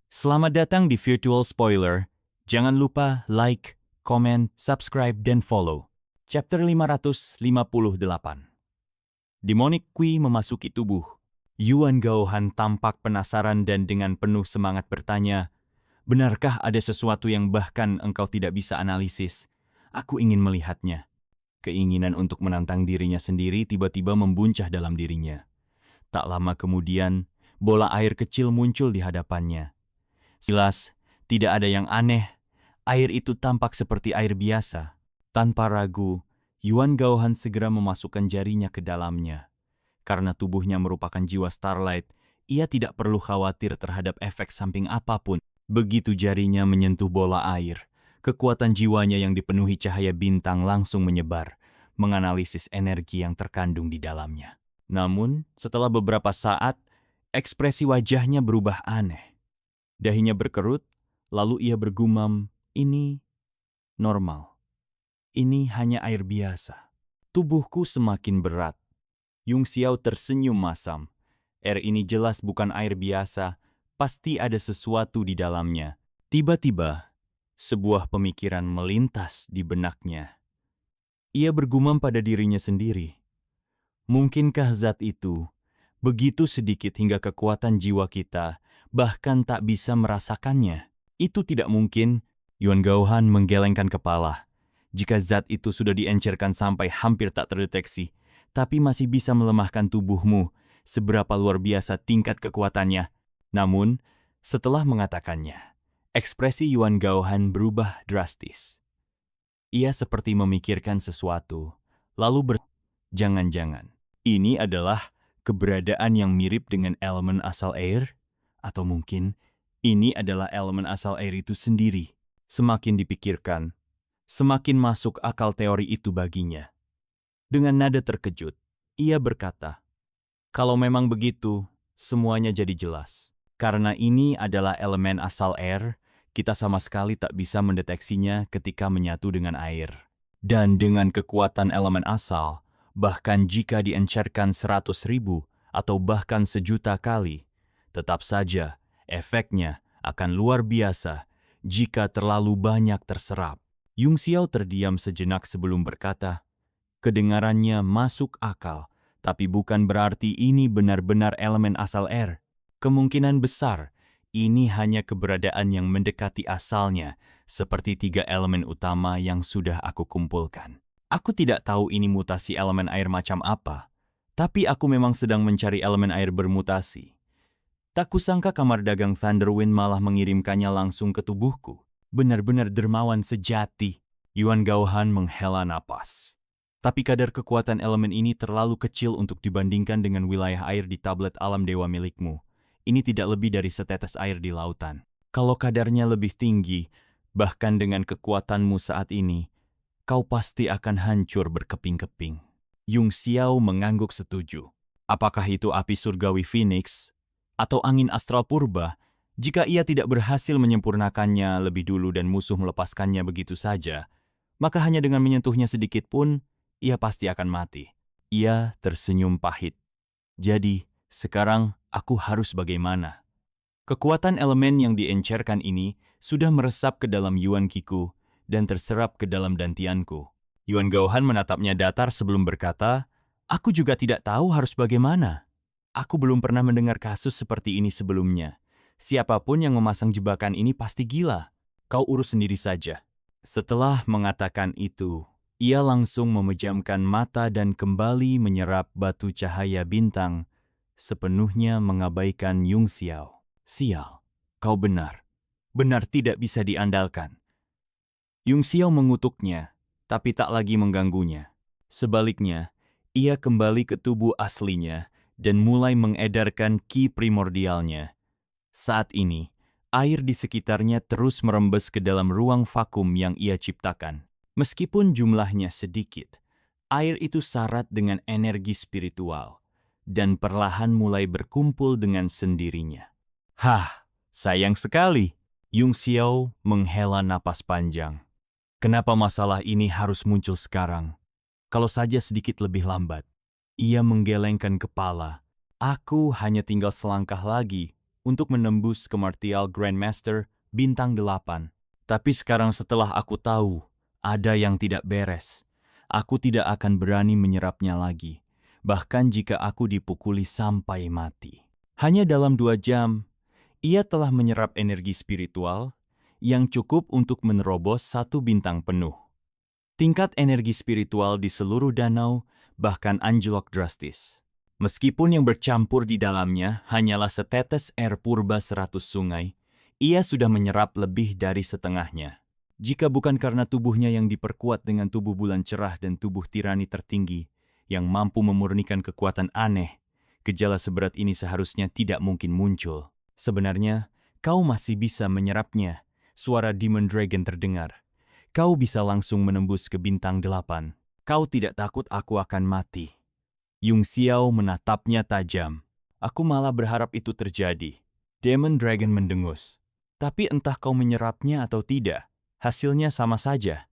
Selamat datang di Virtual Spoiler. Jangan lupa like, komen, subscribe, dan follow. Chapter 558. Demonic Qi memasuki tubuh. Yuan Gaohan tampak penasaran dan dengan penuh semangat bertanya, "Benarkah ada sesuatu yang bahkan engkau tidak bisa analisis? Aku ingin melihatnya." Keinginan untuk menantang dirinya sendiri tiba-tiba membuncah dalam dirinya. Tak lama kemudian, bola air kecil muncul di hadapannya. Jelas, tidak ada yang aneh. Air itu tampak seperti air biasa. Tanpa ragu, Yuan Gaohan segera memasukkan jarinya ke dalamnya. Karena tubuhnya merupakan jiwa Starlight, ia tidak perlu khawatir terhadap efek samping apapun. Begitu jarinya menyentuh bola air, kekuatan jiwanya yang dipenuhi cahaya bintang langsung menyebar, menganalisis energi yang terkandung di dalamnya. Namun, setelah beberapa saat, ekspresi wajahnya berubah aneh. Dahinya berkerut, lalu ia bergumam, "Ini normal. Ini hanya air biasa." Tubuhku semakin berat. Yung Xiao tersenyum masam. Air ini jelas bukan air biasa, pasti ada sesuatu di dalamnya. Tiba-tiba, sebuah pemikiran melintas di benaknya. Ia bergumam pada dirinya sendiri. Mungkinkah zat itu begitu sedikit hingga kekuatan jiwa kita bahkan tak bisa merasakannya? Itu tidak mungkin. Yuan Gaohan menggelengkan kepala. Jika zat itu sudah diencerkan sampai hampir tak terdeteksi, tapi masih bisa melemahkan tubuhmu, seberapa luar biasa tingkat kekuatannya. Namun, setelah mengatakannya, ekspresi Yuan Gaohan berubah drastis. Ia seperti memikirkan sesuatu, lalu jangan-jangan, ini adalah keberadaan yang mirip dengan elemen asal air? Atau mungkin, ini adalah elemen asal air itu sendiri. Semakin dipikirkan, semakin masuk akal teori itu baginya. Dengan nada terkejut, ia berkata, "Kalau memang begitu, semuanya jadi jelas. Karena ini adalah elemen asal air, kita sama sekali tak bisa mendeteksinya ketika menyatu dengan air. Dan dengan kekuatan elemen asal, bahkan jika diencerkan 100.000 atau bahkan 1.000.000 kali, tetap saja efeknya akan luar biasa jika terlalu banyak terserap." Yung Xiao terdiam sejenak sebelum berkata, "Kedengarannya masuk akal, tapi bukan berarti ini benar-benar elemen asal air. Kemungkinan besar, ini hanya keberadaan yang mendekati asalnya, seperti 3 elemen utama yang sudah aku kumpulkan. Aku tidak tahu ini mutasi elemen air macam apa, tapi aku memang sedang mencari elemen air bermutasi. Tak kusangka kamar dagang Thunderwind malah mengirimkannya langsung ke tubuhku. Benar-benar dermawan sejati." Yuan Gaohan menghela napas. Tapi kadar kekuatan elemen ini terlalu kecil untuk dibandingkan dengan wilayah air di tablet alam dewa milikmu. Ini tidak lebih dari setetes air di lautan. Kalau kadarnya lebih tinggi, bahkan dengan kekuatanmu saat ini, kau pasti akan hancur berkeping-keping. Yung Xiao mengangguk setuju. Apakah itu api surgawi Phoenix atau angin astral purba? Jika ia tidak berhasil menyempurnakannya lebih dulu dan musuh melepaskannya begitu saja, maka hanya dengan menyentuhnya sedikit pun, ia pasti akan mati. Ia tersenyum pahit. Jadi, sekarang aku harus bagaimana? Kekuatan elemen yang diencerkan ini sudah meresap ke dalam Yuan Kiku dan terserap ke dalam dantianku. Yuan Gaohan menatapnya datar sebelum berkata, "Aku juga tidak tahu harus bagaimana. Aku belum pernah mendengar kasus seperti ini sebelumnya. Siapapun yang memasang jebakan ini pasti gila. Kau urus sendiri saja." Setelah mengatakan itu, ia langsung memejamkan mata dan kembali menyerap batu cahaya bintang, sepenuhnya mengabaikan Yung Xiao. "Sial, kau benar. Benar tidak bisa diandalkan." Yung Xiao mengutuknya, tapi tak lagi mengganggunya. Sebaliknya, ia kembali ke tubuh aslinya dan mulai mengedarkan ki primordialnya. Saat ini, air di sekitarnya terus merembes ke dalam ruang vakum yang ia ciptakan. Meskipun jumlahnya sedikit, air itu syarat dengan energi spiritual dan perlahan mulai berkumpul dengan sendirinya. "Hah, sayang sekali." Yung Xiao menghela napas panjang. Kenapa masalah ini harus muncul sekarang? Kalau saja sedikit lebih lambat. Ia menggelengkan kepala. Aku hanya tinggal selangkah lagi untuk menembus ke Martial Grandmaster bintang 8. Tapi sekarang setelah aku tahu ada yang tidak beres, aku tidak akan berani menyerapnya lagi, bahkan jika aku dipukuli sampai mati. Hanya dalam 2 jam, ia telah menyerap energi spiritual yang cukup untuk menerobos 1 bintang penuh. Tingkat energi spiritual di seluruh danau bahkan anjlok drastis. Meskipun yang bercampur di dalamnya hanyalah setetes air purba 100 sungai, ia sudah menyerap lebih dari setengahnya. Jika bukan karena tubuhnya yang diperkuat dengan tubuh bulan cerah dan tubuh tirani tertinggi yang mampu memurnikan kekuatan aneh, gejala seberat ini seharusnya tidak mungkin muncul. Sebenarnya, kau masih bisa menyerapnya. Suara Demon Dragon terdengar. Kau bisa langsung menembus ke bintang 8. Kau tidak takut aku akan mati. Yung Xiao menatapnya tajam. Aku malah berharap itu terjadi. Demon Dragon mendengus. Tapi entah kau menyerapnya atau tidak, hasilnya sama saja.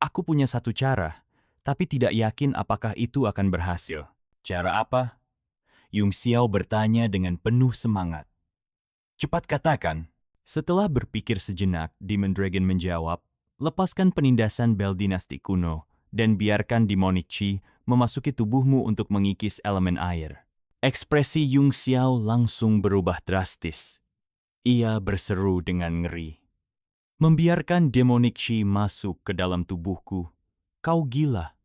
Aku punya satu cara, tapi tidak yakin apakah itu akan berhasil. Cara apa? Yung Xiao bertanya dengan penuh semangat. Cepat katakan. Setelah berpikir sejenak, Demon Dragon menjawab, lepaskan penindasan bel dinasti kuno dan biarkan Demonic Chi memasuki tubuhmu untuk mengikis elemen air. Ekspresi Yung Xiao langsung berubah drastis. Ia berseru dengan ngeri. Membiarkan Demonic Chi masuk ke dalam tubuhku. Kau gila.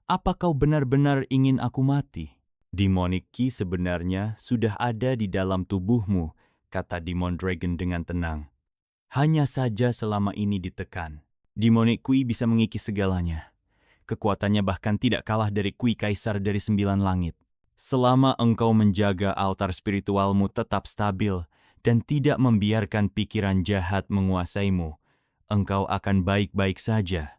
Apa kau benar-benar ingin aku mati? Demonic Chi sebenarnya sudah ada di dalam tubuhmu, kata Demon Dragon dengan tenang. Hanya saja selama ini ditekan. Demonic Qui bisa mengikis segalanya. Kekuatannya bahkan tidak kalah dari Kui Kaisar dari 9 langit. Selama engkau menjaga altar spiritualmu tetap stabil dan tidak membiarkan pikiran jahat menguasaimu, engkau akan baik-baik saja.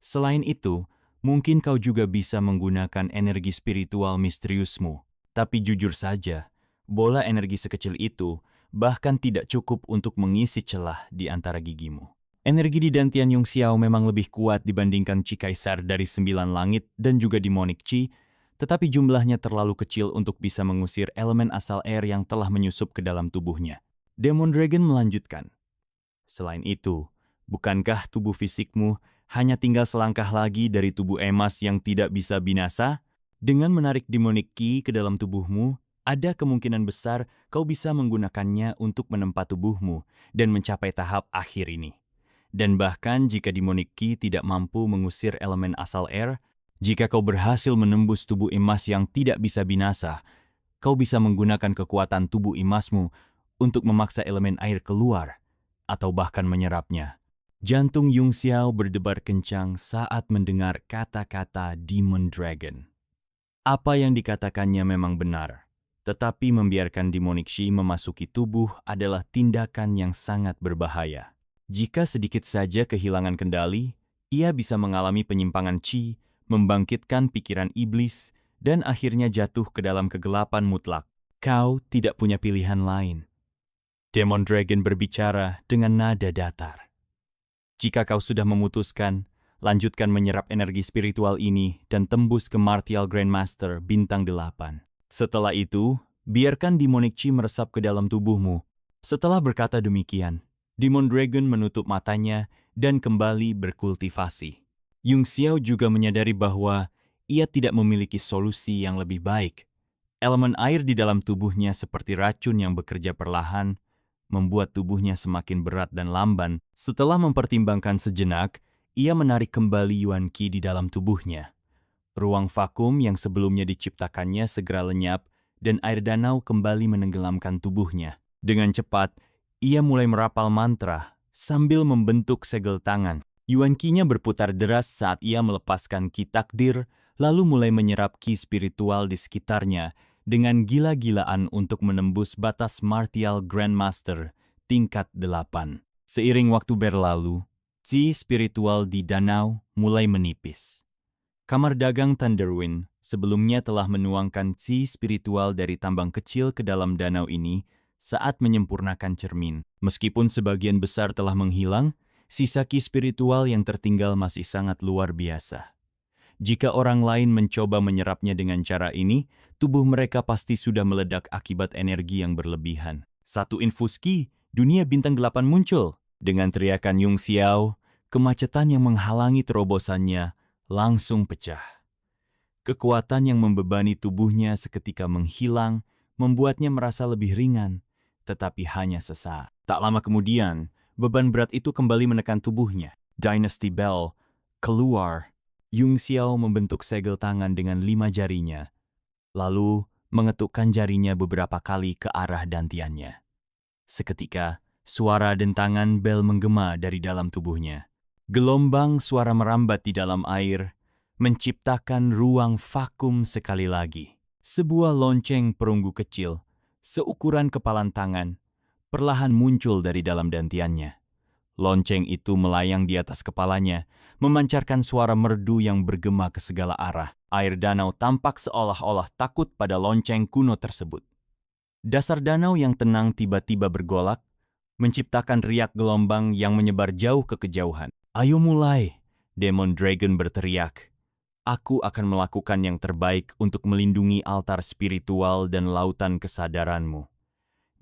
Selain itu, mungkin kau juga bisa menggunakan energi spiritual misteriusmu. Tapi jujur saja, bola energi sekecil itu bahkan tidak cukup untuk mengisi celah di antara gigimu. Energi di dantian Yung Xiao memang lebih kuat dibandingkan Chi Kaisar dari 9 langit dan juga Demonic Chi, tetapi jumlahnya terlalu kecil untuk bisa mengusir elemen asal air yang telah menyusup ke dalam tubuhnya. Demon Dragon melanjutkan. Selain itu, bukankah tubuh fisikmu hanya tinggal selangkah lagi dari tubuh emas yang tidak bisa binasa? Dengan menarik Demonic Ki ke dalam tubuhmu, ada kemungkinan besar kau bisa menggunakannya untuk menempa tubuhmu dan mencapai tahap akhir ini. Dan bahkan jika Demonic Ki tidak mampu mengusir elemen asal air, jika kau berhasil menembus tubuh emas yang tidak bisa binasa, kau bisa menggunakan kekuatan tubuh emasmu untuk memaksa elemen air keluar atau bahkan menyerapnya. Jantung Yung Xiao berdebar kencang saat mendengar kata-kata Demon Dragon. Apa yang dikatakannya memang benar, tetapi membiarkan Demonic Chi memasuki tubuh adalah tindakan yang sangat berbahaya. Jika sedikit saja kehilangan kendali, ia bisa mengalami penyimpangan Chi, membangkitkan pikiran iblis, dan akhirnya jatuh ke dalam kegelapan mutlak. Kau tidak punya pilihan lain. Demon Dragon berbicara dengan nada datar. Jika kau sudah memutuskan, lanjutkan menyerap energi spiritual ini dan tembus ke Martial Grandmaster bintang 8. Setelah itu, biarkan Demonic Chi meresap ke dalam tubuhmu. Setelah berkata demikian, Demon Dragon menutup matanya dan kembali berkultivasi. Yung Xiao juga menyadari bahwa ia tidak memiliki solusi yang lebih baik. Elemen air di dalam tubuhnya seperti racun yang bekerja perlahan, membuat tubuhnya semakin berat dan lamban. Setelah mempertimbangkan sejenak, ia menarik kembali Yuan Qi di dalam tubuhnya. Ruang vakum yang sebelumnya diciptakannya segera lenyap dan air danau kembali menenggelamkan tubuhnya. Dengan cepat, ia mulai merapal mantra sambil membentuk segel tangan. Yuan Qi-nya berputar deras saat ia melepaskan Qi takdir, lalu mulai menyerap Qi spiritual di sekitarnya dengan gila-gilaan untuk menembus batas Martial Grandmaster tingkat 8. Seiring waktu berlalu, Qi spiritual di danau mulai menipis. Kamar dagang Thunderwind sebelumnya telah menuangkan Qi spiritual dari tambang kecil ke dalam danau ini saat menyempurnakan cermin. Meskipun sebagian besar telah menghilang, sisa Qi spiritual yang tertinggal masih sangat luar biasa. Jika orang lain mencoba menyerapnya dengan cara ini, tubuh mereka pasti sudah meledak akibat energi yang berlebihan. Satu infus ki, dunia bintang 8 muncul. Dengan teriakan Yung Xiao, kemacetan yang menghalangi terobosannya langsung pecah. Kekuatan yang membebani tubuhnya seketika menghilang, membuatnya merasa lebih ringan, tetapi hanya sesaat. Tak lama kemudian, beban berat itu kembali menekan tubuhnya. Dynasty Bell keluar. Yung Xiao membentuk segel tangan dengan 5 jarinya, lalu mengetukkan jarinya beberapa kali ke arah dantiannya. Seketika, suara dentangan bel menggema dari dalam tubuhnya. Gelombang suara merambat di dalam air, menciptakan ruang vakum sekali lagi. Sebuah lonceng perunggu kecil, seukuran kepalan tangan, perlahan muncul dari dalam dantiannya. Lonceng itu melayang di atas kepalanya, memancarkan suara merdu yang bergema ke segala arah. Air danau tampak seolah-olah takut pada lonceng kuno tersebut. Dasar danau yang tenang tiba-tiba bergolak, menciptakan riak gelombang yang menyebar jauh ke kejauhan. "Ayo mulai!" Demon Dragon berteriak. "Aku akan melakukan yang terbaik untuk melindungi altar spiritual dan lautan kesadaranmu.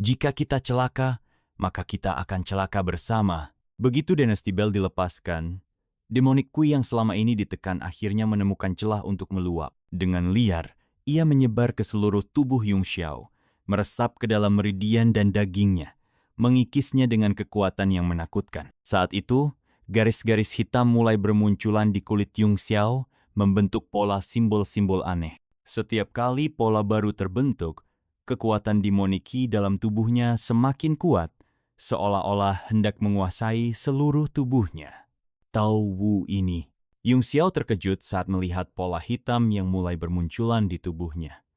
Jika kita celaka, maka kita akan celaka bersama." Begitu Dynasty Bell dilepaskan, Demonic Kui yang selama ini ditekan akhirnya menemukan celah untuk meluap. Dengan liar, ia menyebar ke seluruh tubuh Yung Xiao, meresap ke dalam meridian dan dagingnya, mengikisnya dengan kekuatan yang menakutkan. Saat itu, garis-garis hitam mulai bermunculan di kulit Yung Xiao, membentuk pola simbol-simbol aneh. Setiap kali pola baru terbentuk, kekuatan Demonic Ki dalam tubuhnya semakin kuat, seolah-olah hendak menguasai seluruh tubuhnya. Tao Wu ini. Yung Xiao terkejut saat melihat pola hitam yang mulai bermunculan di tubuhnya.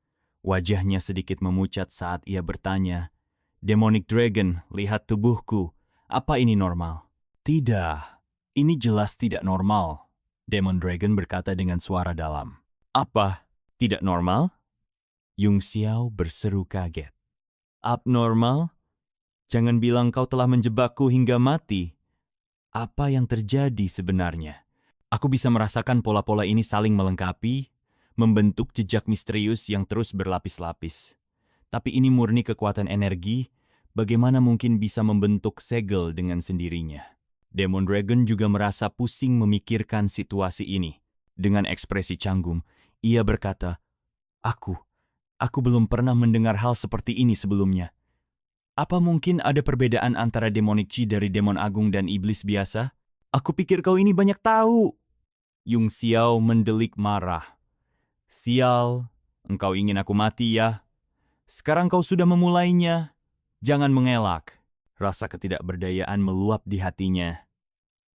Wajahnya sedikit memucat saat ia bertanya, "Demonic Dragon, lihat tubuhku. Apa ini normal?" "Tidak, ini jelas tidak normal," Demon Dragon berkata dengan suara dalam. "Apa? Tidak normal?" Yung Xiao berseru kaget. "Abnormal? Jangan bilang kau telah menjebakku hingga mati. Apa yang terjadi sebenarnya?" Aku bisa merasakan pola-pola ini saling melengkapi, membentuk jejak misterius yang terus berlapis-lapis. Tapi ini murni kekuatan energi, bagaimana mungkin bisa membentuk segel dengan sendirinya? Demon Dragon juga merasa pusing memikirkan situasi ini. Dengan ekspresi canggung, ia berkata, Aku belum pernah mendengar hal seperti ini sebelumnya. Apa mungkin ada perbedaan antara Demonic Chi dari Demon Agung dan Iblis biasa? Aku pikir kau ini banyak tahu." Yung Xiao mendelik marah. "Sial, engkau ingin aku mati ya? Sekarang kau sudah memulainya. Jangan mengelak." Rasa ketidakberdayaan meluap di hatinya.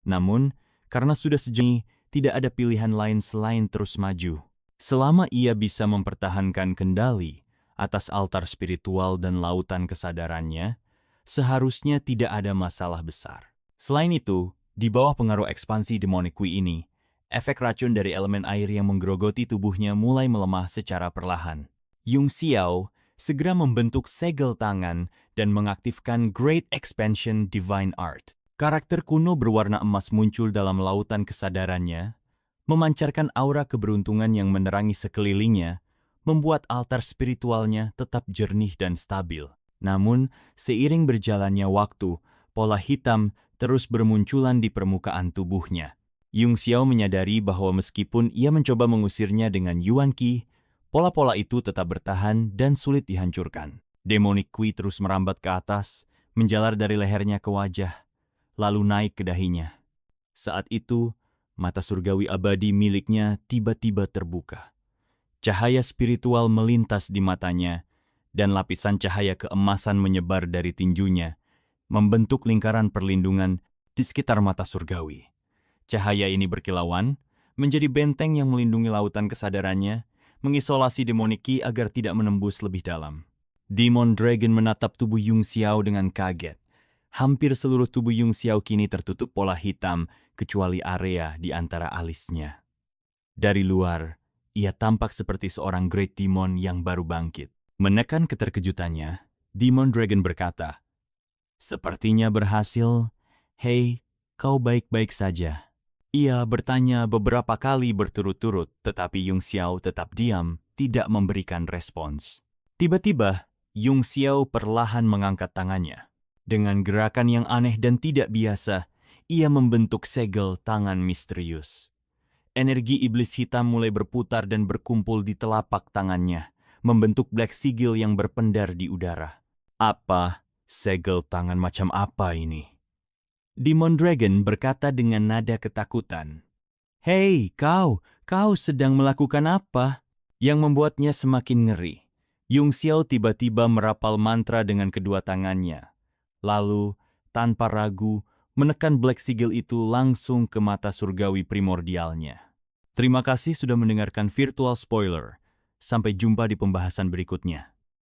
Namun, karena sudah sejauh ini, tidak ada pilihan lain selain terus maju. Selama ia bisa mempertahankan kendali atas altar spiritual dan lautan kesadarannya, seharusnya tidak ada masalah besar. Selain itu, di bawah pengaruh ekspansi Demonic Kui ini, efek racun dari elemen air yang menggerogoti tubuhnya mulai melemah secara perlahan. Yung Xiao segera membentuk segel tangan dan mengaktifkan Great Expansion Divine Art. Karakter kuno berwarna emas muncul dalam lautan kesadarannya, memancarkan aura keberuntungan yang menerangi sekelilingnya, membuat altar spiritualnya tetap jernih dan stabil. Namun, seiring berjalannya waktu, pola hitam terus bermunculan di permukaan tubuhnya. Yung Xiao menyadari bahwa meskipun ia mencoba mengusirnya dengan Yuan Qi, pola-pola itu tetap bertahan dan sulit dihancurkan. Demonic Qi terus merambat ke atas, menjalar dari lehernya ke wajah, lalu naik ke dahinya. Saat itu, mata surgawi abadi miliknya tiba-tiba terbuka. Cahaya spiritual melintas di matanya, dan lapisan cahaya keemasan menyebar dari tinjunya, membentuk lingkaran perlindungan di sekitar mata surgawi. Cahaya ini berkilauan, menjadi benteng yang melindungi lautan kesadarannya, mengisolasi Demonic Qi agar tidak menembus lebih dalam. Demon Dragon menatap tubuh Yung Xiao dengan kaget. Hampir seluruh tubuh Yung Xiao kini tertutup pola hitam, kecuali area di antara alisnya. Dari luar, ia tampak seperti seorang Great Demon yang baru bangkit. Menekan keterkejutannya, Demon Dragon berkata, "Sepertinya berhasil. Hei, kau baik-baik saja?" Ia bertanya beberapa kali berturut-turut, tetapi Yung Xiao tetap diam, tidak memberikan respons. Tiba-tiba, Yung Xiao perlahan mengangkat tangannya. Dengan gerakan yang aneh dan tidak biasa, ia membentuk segel tangan misterius. Energi iblis hitam mulai berputar dan berkumpul di telapak tangannya, membentuk black sigil yang berpendar di udara. Apa? Segel tangan macam apa ini? Demon Dragon berkata dengan nada ketakutan. Hei, kau sedang melakukan apa? Yang membuatnya semakin ngeri. Yung Xiao tiba-tiba merapal mantra dengan kedua tangannya. Lalu, tanpa ragu, menekan Black Sigil itu langsung ke mata surgawi primordialnya. Terima kasih sudah mendengarkan Virtual Spoiler. Sampai jumpa di pembahasan berikutnya.